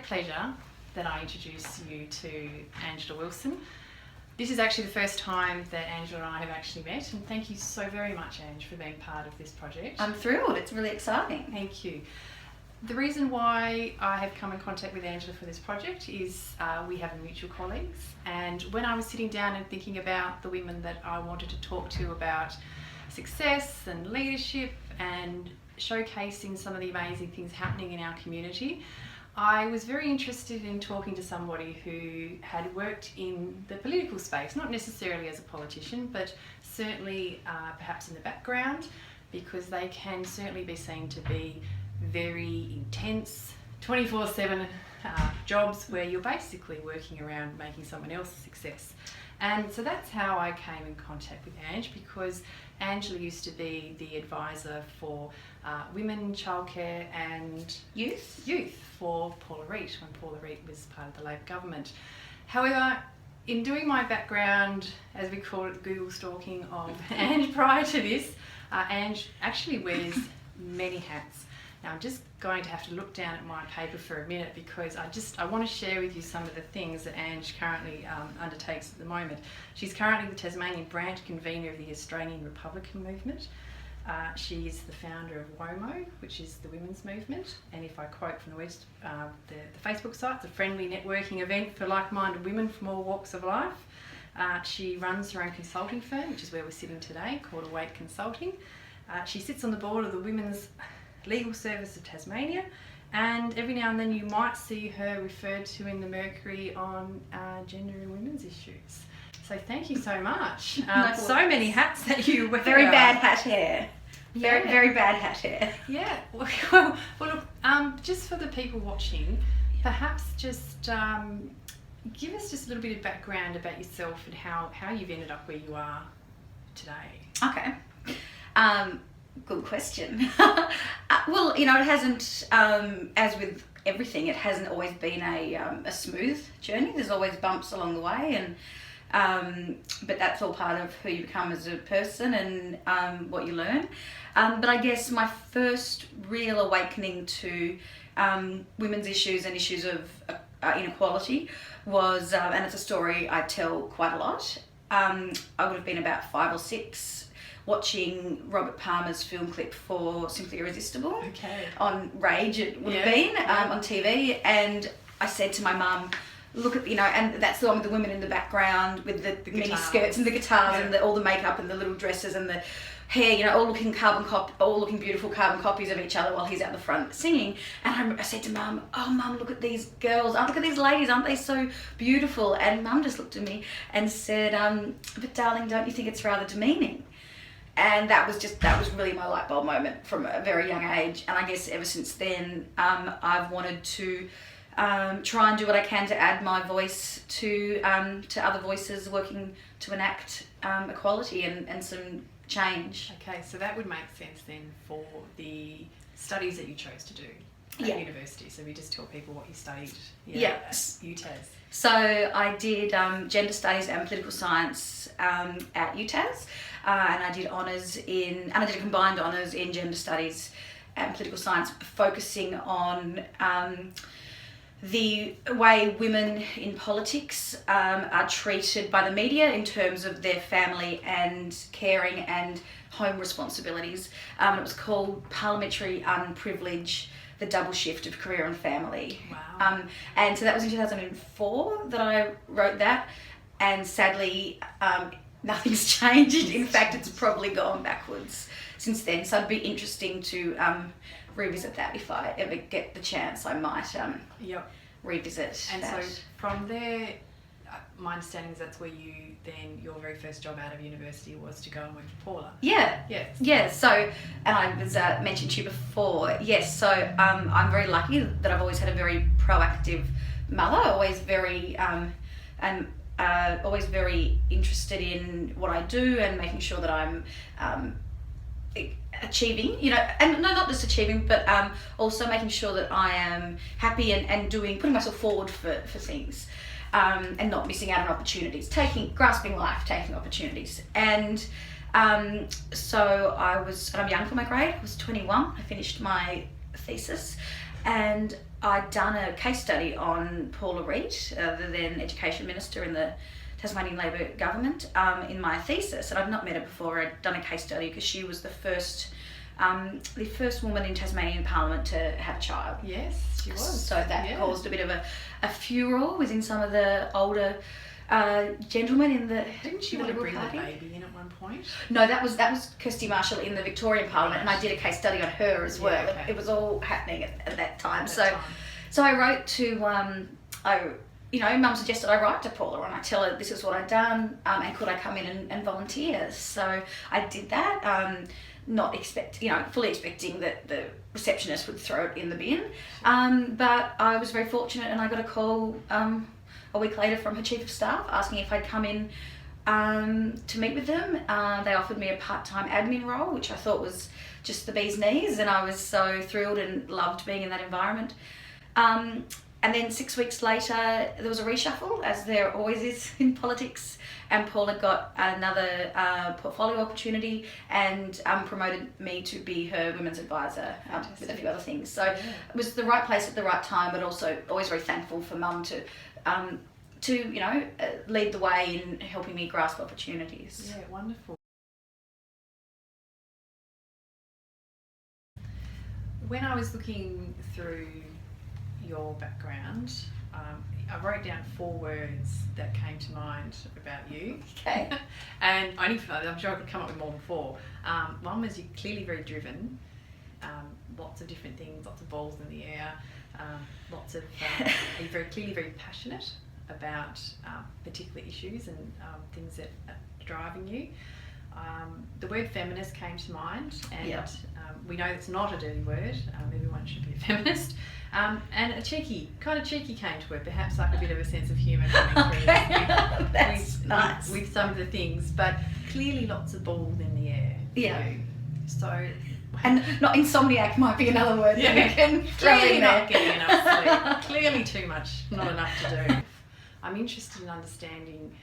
pleasure that I introduce you to Angela Wilson. This is actually the first time that Angela and I have actually met, and thank you so very much, Ange, for being part of this project. I'm thrilled. It's really exciting. Thank you. The reason why I have come in contact with Angela for this project is we have mutual colleagues, and when I was sitting down and thinking about the women that I wanted to talk to about success and leadership and showcasing some of the amazing things happening in our community, I was very interested in talking to somebody who had worked in the political space, not necessarily as a politician, but certainly perhaps in the background, because they can certainly be seen to be very intense, 24/7 jobs where you're basically working around making someone else's success. And so that's how I came in contact with Ange, because Angela used to be the advisor for women, childcare and youth for Paula Wriedt, when Paula Wriedt was part of the Labor government. However, in doing my background, as we call it, Google stalking of Ange prior to this, Ange actually wears many hats. Now I'm just going to have to look down at my paper for a minute, because I want to share with you some of the things that Ange currently undertakes at the moment. She's currently the Tasmanian branch convenor of the Australian Republican Movement. She is the founder of WOMO, which is the women's movement, and if I quote from the West, the Facebook site, it's a friendly networking event for like-minded women from all walks of life. She runs her own consulting firm, which is where we're sitting today, called Awake Consulting. She sits on the board of the Women's Legal Service of Tasmania, and every now and then you might see her referred to in the Mercury on gender and women's issues. So thank you so much. So many hats that you wear. Very bad hat hair. Very bad hat hair. Yeah. Well, look, just for the people watching, perhaps just give us just a little bit of background about yourself and how you've ended up where you are today. Okay. Good question. Well, it hasn't, as with everything, it hasn't always been a smooth journey. There's always bumps along the way, and but that's all part of who you become as a person and what you learn. But I guess my first real awakening to women's issues and issues of inequality was, and it's a story I tell quite a lot. I would have been about 5 or 6, watching Robert Palmer's film clip for Simply Irresistible. Okay. On Rage, it would have been, on TV, and I said to my mum, look at, and that's the one with the women in the background with the mini skirts and the guitars and all the makeup and the little dresses and the hair, all looking beautiful carbon copies of each other while he's out the front singing. And I said to Mum, oh Mum, look at these girls, look at these ladies, aren't they so beautiful? And Mum just looked at me and said, but darling, don't you think it's rather demeaning? And that was really my light bulb moment from a very young age. And I guess ever since then, I've wanted to try and do what I can to add my voice to other voices working to enact equality and some change. Okay, so that would make sense then for the studies that you chose to do at university. So we just tell people what you studied at UTAS. So I did gender studies and political science at UTAS, and I did a combined honours in gender studies and political science, focusing on the way women in politics are treated by the media in terms of their family and caring and home responsibilities. It was called Parliamentary Unprivilege, the Double Shift of Career and Family. Wow. And so that was in 2004 that I wrote that, and sadly nothing's changed. In fact, it's probably gone backwards since then, so it'd be interesting to revisit that. If I ever get the chance, I might revisit and that. So from there, my understanding is that's where your very first job out of university was to go and work for Paula. Yeah, so, and I was mentioned to you before, yes, so I'm very lucky that I've always had a very proactive mother, always very always very interested in what I do and making sure that I'm achieving, and not just achieving, but also making sure that I am happy and putting myself forward for things, and not missing out on opportunities, grasping life, taking opportunities. And so I'm young for my grade. I was 21. I finished my thesis, and I'd done a case study on Paula Wriedt, the then Education Minister in the Tasmanian Labor government, in my thesis, and I'd not met her before. I'd done a case study because she was the first woman in Tasmanian Parliament to have a child. Yes, she was. So that caused a bit of a furore within some of the older gentlemen in the Didn't she want to bring the baby in at one point? No, that was Kirsty Marshall in the Victorian Parliament, and I did a case study on her as well. Okay. It was all happening at that time. So I wrote to Mum suggested I write to Paula and I tell her this is what I'd done, and could I come in and volunteer. So I did that, fully expecting that the receptionist would throw it in the bin. But I was very fortunate, and I got a call a week later from her chief of staff asking if I'd come in to meet with them. They offered me a part-time admin role, which I thought was just the bee's knees, and I was so thrilled and loved being in that environment. And then 6 weeks later, there was a reshuffle, as there always is in politics, and Paula got another portfolio opportunity and promoted me to be her women's advisor with a few other things. So it was the right place at the right time, but also always very thankful for Mum to lead the way in helping me grasp opportunities. Yeah, wonderful. When I was looking through your background, I wrote down 4 words that came to mind about you. Okay. And I'm sure I could come up with more than 4. One was you're clearly very driven, lots of different things, lots of balls in the air, you're very clearly very passionate about particular issues and things that are driving you. The word feminist came to mind, and we know it's not a dirty word. Everyone should be a feminist. And a cheeky came to it, perhaps like a bit of a sense of humour coming through. That's nice. With some of the things, but clearly lots of balls in the air. Yeah. So. And not insomniac might be another word that we can throw in there. Not getting enough sleep. Clearly too much, not enough to do. I'm interested in understanding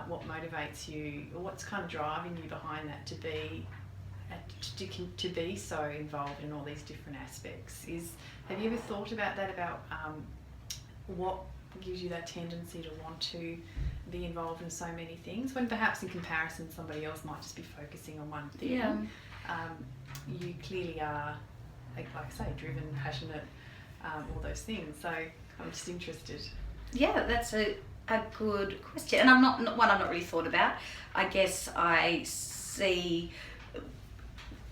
what motivates you, or what's kind of driving you behind that to be so involved in all these different aspects. Have you ever thought about that, about what gives you that tendency to want to be involved in so many things, when perhaps in comparison somebody else might just be focusing on one thing? Yeah. You clearly are, like I say, driven, passionate, all those things. So I'm just interested. Yeah, that's a good question, and I'm not one I've not really thought about. I guess I see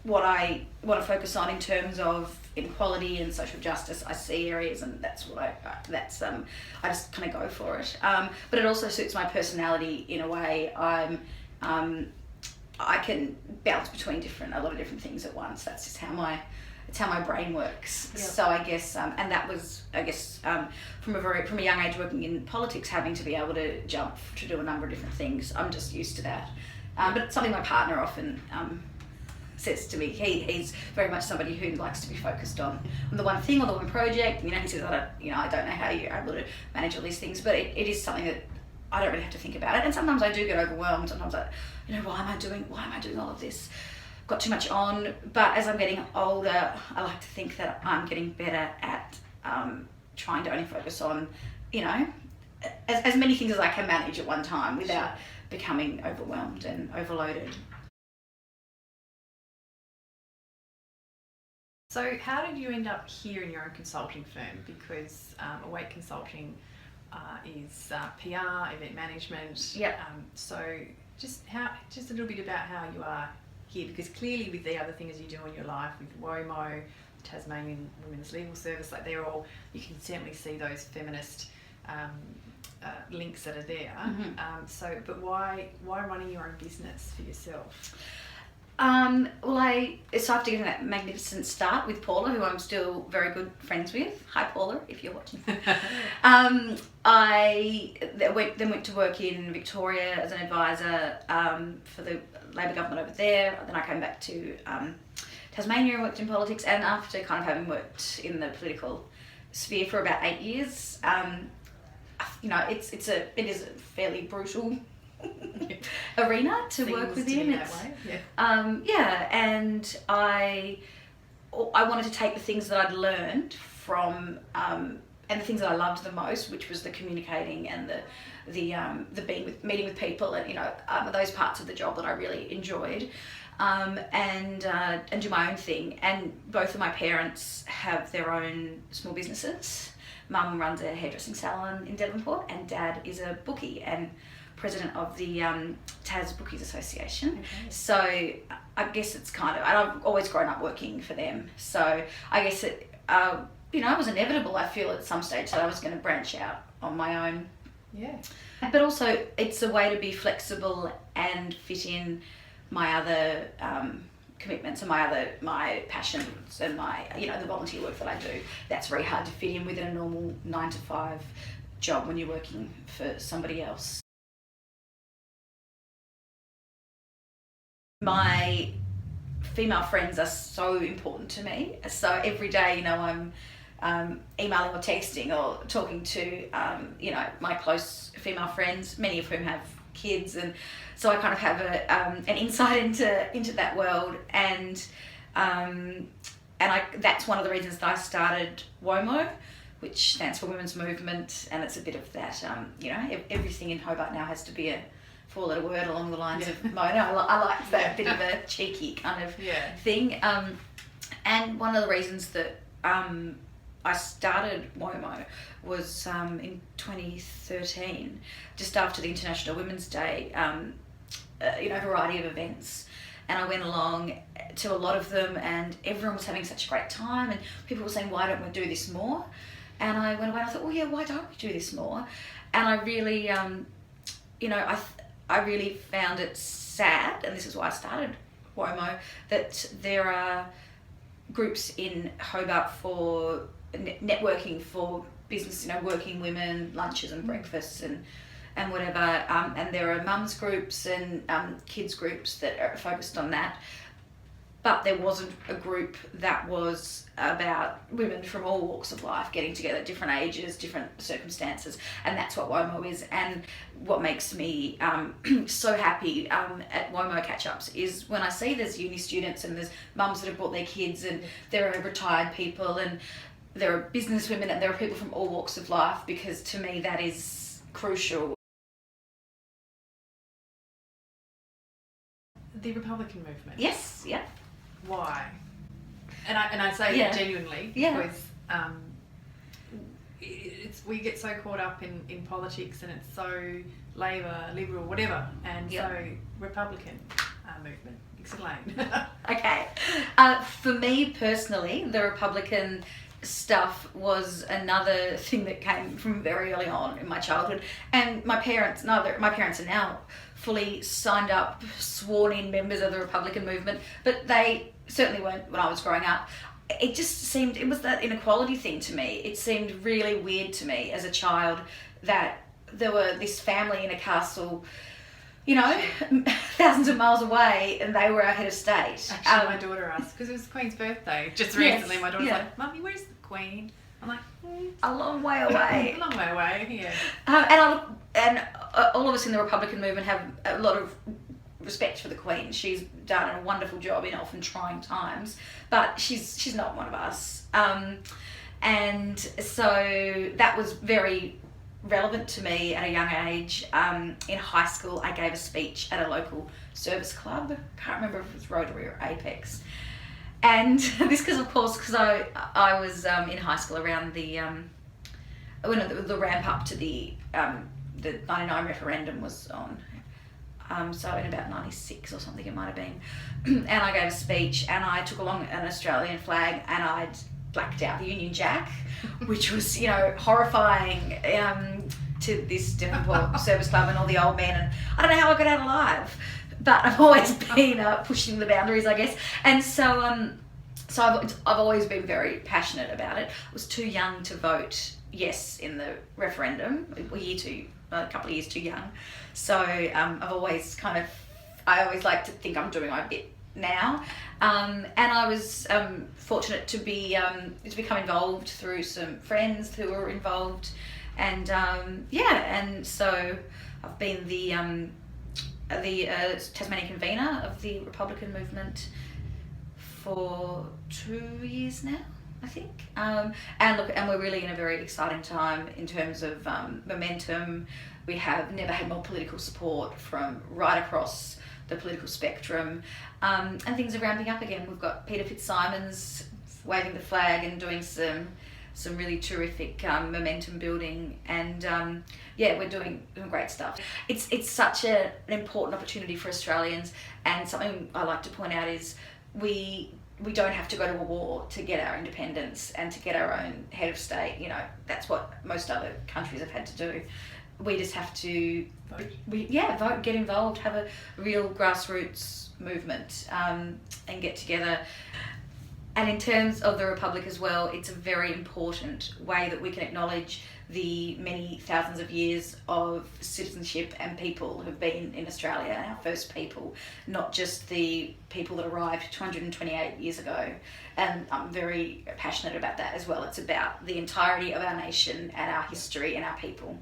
what I want to focus on in terms of inequality and social justice. I see areas, and that's what I just kind of go for it. But it also suits my personality in a way. I can bounce between a lot of different things at once. That's just how my brain works. Yep. So I guess, and that was, from a young age working in politics, having to be able to jump to do a number of different things. I'm just used to that. But it's something my partner often says to me. He's very much somebody who likes to be focused on the one thing or the one project. He says, I don't know how you're able to manage all these things, but it is something that I don't really have to think about it. And sometimes I do get overwhelmed. Sometimes why am I doing all of this? Got too much on. But as I'm getting older, I like to think that I'm getting better at trying to only focus on, as many things as I can manage at one time without becoming overwhelmed and overloaded. So how did you end up here in your own consulting firm? Because Awake Consulting is PR, event management. Yep. So just a little bit about how you are here, because clearly with the other things you do in your life, with WOMO, Tasmanian Women's Legal Service, like they're all, you can certainly see those feminist links that are there. Mm-hmm. But why running your own business for yourself? So after getting that magnificent start with Paula, who I'm still very good friends with. Hi Paula, if you're watching. I went to work in Victoria as an advisor for the Labor government over there. Then I came back to Tasmania and worked in politics. And after kind of having worked in the political sphere for about 8 years, it is a fairly brutal arena to work within. That way. Yeah. And I I wanted to take the things that I'd learned from and the things that I loved the most, which was the communicating and the meeting with people, and those parts of the job that I really enjoyed, and do my own thing. And both of my parents have their own small businesses. Mum runs a hairdressing salon in Devonport, and Dad is a bookie and president of the Tas Bookies Association. Okay. So I guess it's and I've always grown up working for them. So I guess it, it was inevitable, I feel, at some stage that I was going to branch out on my own. Yeah. But also it's a way to be flexible and fit in my other commitments and my passions and my, the volunteer work that I do. That's very hard to fit in within a normal 9-to-5 job when you're working for somebody else. My female friends are so important to me. So every day, I'm emailing or texting or talking to, my close female friends, many of whom have kids, and so I kind of have an insight into that world, and that's one of the reasons that I started WOMO, which stands for Women's Movement, and it's a bit of that, everything in Hobart now has to be a 4-letter word along the lines of Mona. I like that bit of a cheeky kind of thing. And one of the reasons that I started WOMO was in 2013, just after the International Women's Day, a variety of events. And I went along to a lot of them, and everyone was having such a great time, and people were saying, why don't we do this more? And I went away and I thought, well, yeah, why don't we do this more? And I really, I really found it sad, and this is why I started WOMO, that there are groups in Hobart for networking for business, working women, lunches and breakfasts and whatever, and there are mums groups and kids groups that are focused on that. But there wasn't a group that was about women from all walks of life getting together, different ages, different circumstances, and that's what WOMO is. And what makes me so happy at WOMO catch-ups is when I see there's uni students and there's mums that have brought their kids, and there are retired people, and there are business women, and there are people from all walks of life, because to me that is crucial. The Republican movement. Yes, yeah. Why? And I say it genuinely because we get so caught up in politics, and it's so Labor, Liberal, whatever, and so Republican movement. Explain. Okay. For me personally, the Republican stuff was another thing that came from very early on in my childhood, and my parents are now fully signed up, sworn in members of the Republican movement, but they certainly weren't when I was growing up. It just seemed, it was that inequality thing to me. It seemed really weird to me as a child that there were this family in a castle, thousands of miles away, and they were our head of state. Actually, my daughter asked, because it was the Queen's birthday just recently, my daughter's like, Mummy, where's the Queen? I'm like, a long way away. A long way away, yeah. And all of us in the Republican movement have a lot of respect for the Queen. She's done a wonderful job in often trying times, but she's not one of us. And so that was very relevant to me at a young age. In high school, I gave a speech at a local service club. Can't remember if it was Rotary or Apex. And this because I was in high school around when the ramp up to the 99 referendum was on. So in about 96 or something it might have been. And I gave a speech, and I took along an Australian flag, and I'd blacked out the Union Jack, which was, horrifying to this Devonport service club and all the old men. And I don't know how I got out alive, but I've always been pushing the boundaries, I guess. And so I've always been very passionate about it. I was too young to vote yes in the referendum, a couple of years too young. So I always like to think I'm doing my bit now. And I was fortunate to become involved through some friends who were involved. And and so I've been the Tasmanian Convenor of the Republican Movement for 2 years now, I think. And we're really in a very exciting time in terms of momentum. We have never had more political support from right across the political spectrum, and things are ramping up again. We've got Peter Fitzsimons waving the flag and doing some really terrific momentum building, and we're doing great stuff. It's such an important opportunity for Australians, and something I like to point out is we don't have to go to a war to get our independence and to get our own head of state. You know, that's what most other countries have had to do. We just have to vote, get involved, have a real grassroots movement, and get together. And in terms of the Republic as well, it's a very important way that we can acknowledge the many thousands of years of citizenship and people who've been in Australia, and our first people, not just the people that arrived 228 years ago. And I'm very passionate about that as well. It's about the entirety of our nation and our history and our people.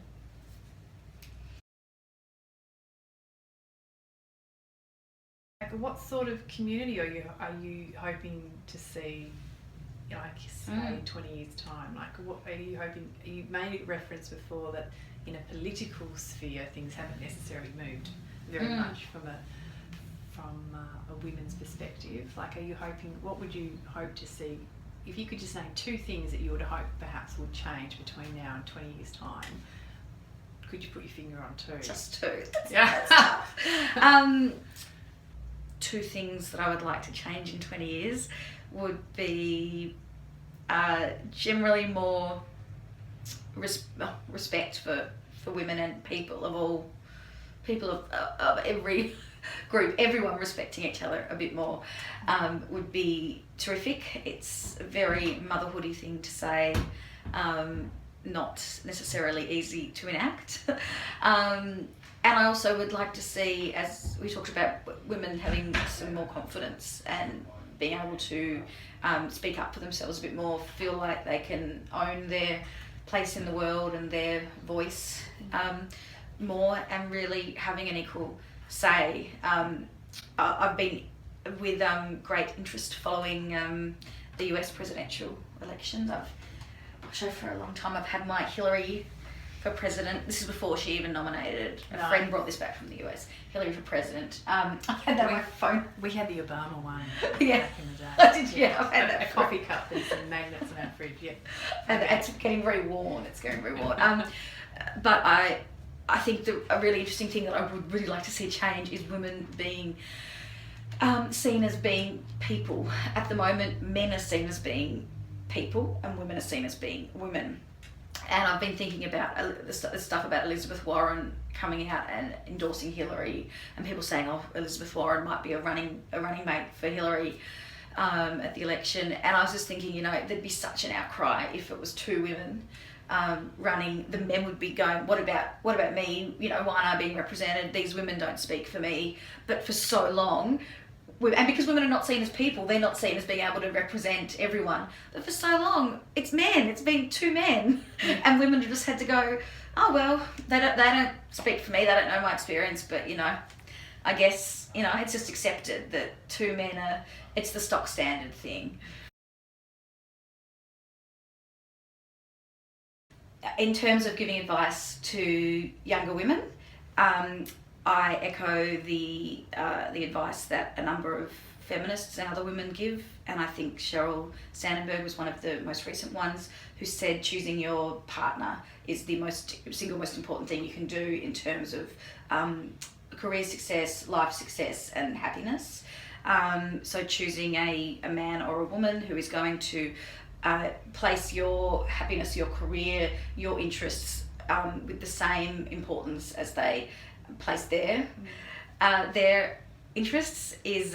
What sort of community are you hoping to see, like, say, in 20 years' time? Like, what are you hoping? You made reference before that in a political sphere things haven't necessarily moved very much from a women's perspective. Like, are you hoping? What would you hope to see? If you could just name 2 things that you would hope perhaps would change between now and 20 years' time, could you put your finger on 2? Just 2. That's tough. 2 things that I would like to change in 20 years would be generally more respect for women and people of every group, everyone respecting each other a bit more would be terrific. It's a very motherhoody thing to say, not necessarily easy to enact. And I also would like to see, as we talked about, women having some more confidence and being able to speak up for themselves a bit more, feel like they can own their place in the world and their voice more, and really having an equal say. I've been with great interest following the US presidential elections. For a long time I've had my Hillary for president. This is before she even nominated. A friend brought this back from the US. Hillary for president. I had that on my phone. We had the Obama one back in the day. I've had that. A coffee cup and some magnets in our fridge. Yeah, and it's getting very worn. But I think a really interesting thing that I would really like to see change is women being seen as being people. At the moment, men are seen as being people, and women are seen as being women. And I've been thinking about the stuff about Elizabeth Warren coming out and endorsing Hillary, and people saying, "Oh, Elizabeth Warren might be a running mate for Hillary at the election." And I was just thinking, there'd be such an outcry if it was 2 women running. The men would be going, "What about me? Why aren't I being represented? These women don't speak for me." But for so long, and because women are not seen as people, they're not seen as being able to represent everyone. But for so long, it's men. It's been 2 men, and women have just had to go, "Oh well, they don't speak for me. They don't know my experience." But I guess it's just accepted that 2 men are. It's the stock standard thing. In terms of giving advice to younger women, I echo the advice that a number of feminists and other women give, and I think Sheryl Sandberg was one of the most recent ones who said choosing your partner is the single most important thing you can do in terms of career success, life success, and happiness. So choosing a man or a woman who is going to place your happiness, your career, your interests with the same importance as they place their interests is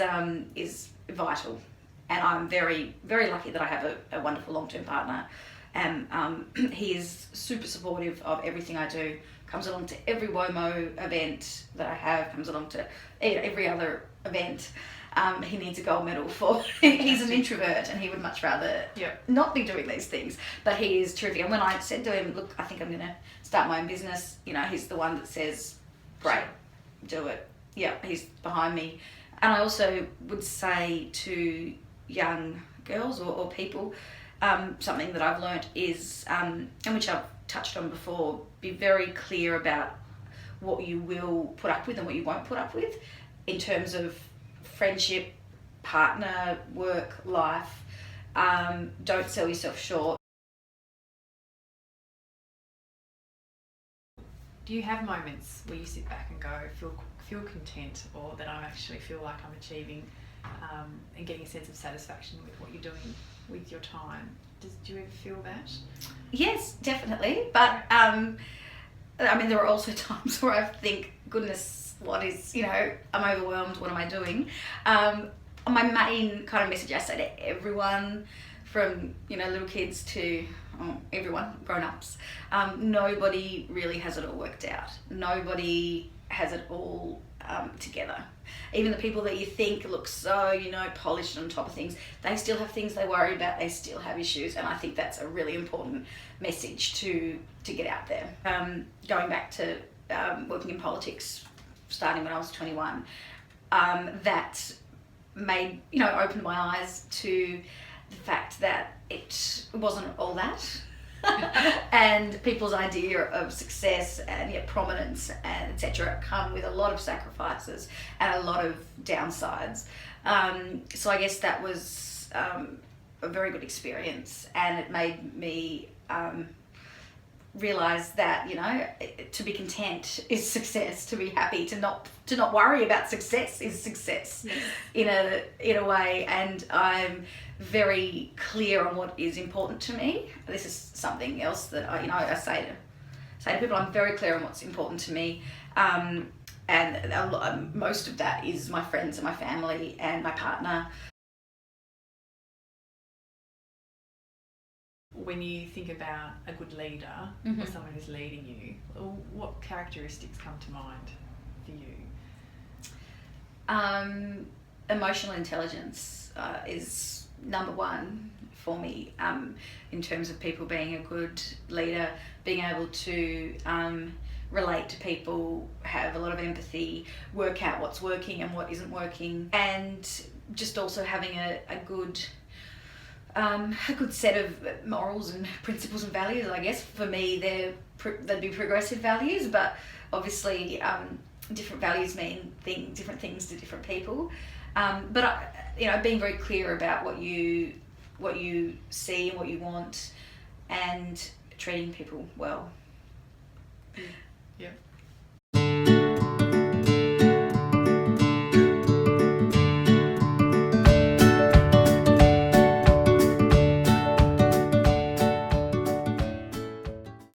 vital. And I'm very, very lucky that I have a wonderful long-term partner, and he is super supportive of everything I do, comes along to every WOMO event that I have, comes along to every other event. He needs a gold medal for he's an introvert and he would much rather not be doing these things, but he is terrific. And when I said to him, "Look, I think I'm going to start my own business," he's the one that says, "Great, do it." Yeah, he's behind me. And I also would say to young girls or people, something that I've learnt is, and which I've touched on before, be very clear about what you will put up with and what you won't put up with in terms of friendship, partner, work, life. Don't sell yourself short. Do you have moments where you sit back and go, feel content, or that I actually feel like I'm achieving and getting a sense of satisfaction with what you're doing with your time? Do you ever feel that? Yes, definitely. But I mean, there are also times where I think, goodness, what is, I'm overwhelmed, what am I doing? My main kind of message I say to everyone, from, little kids to everyone, grown-ups, nobody really has it all worked out. Nobody has it all together. Even the people that you think look so, polished on top of things, they still have things they worry about, they still have issues, and I think that's a really important message to get out there. Going back to working in politics, starting when I was 21, that made, opened my eyes to the fact that it wasn't all that. And people's idea of success and prominence and etc. come with a lot of sacrifices and a lot of downsides. So I guess that was a very good experience, and it made me realize that to be content is success. To be happy, to not worry about success is success. Yes. in a way, and I'm very clear on what is important to me. This is something else that I say to people. I'm very clear on what's important to me, and most of that is my friends and my family and my partner. When you think about a good leader, mm-hmm. or someone who's leading you, what characteristics come to mind for you? Emotional intelligence is number one for me, in terms of people being a good leader, being able to relate to people, have a lot of empathy, work out what's working and what isn't working, and just also having a good set of morals and principles and values. I guess for me they'd be progressive values, but obviously different values mean different things to different people. But being very clear about what you see and what you want, and treating people well. Yeah.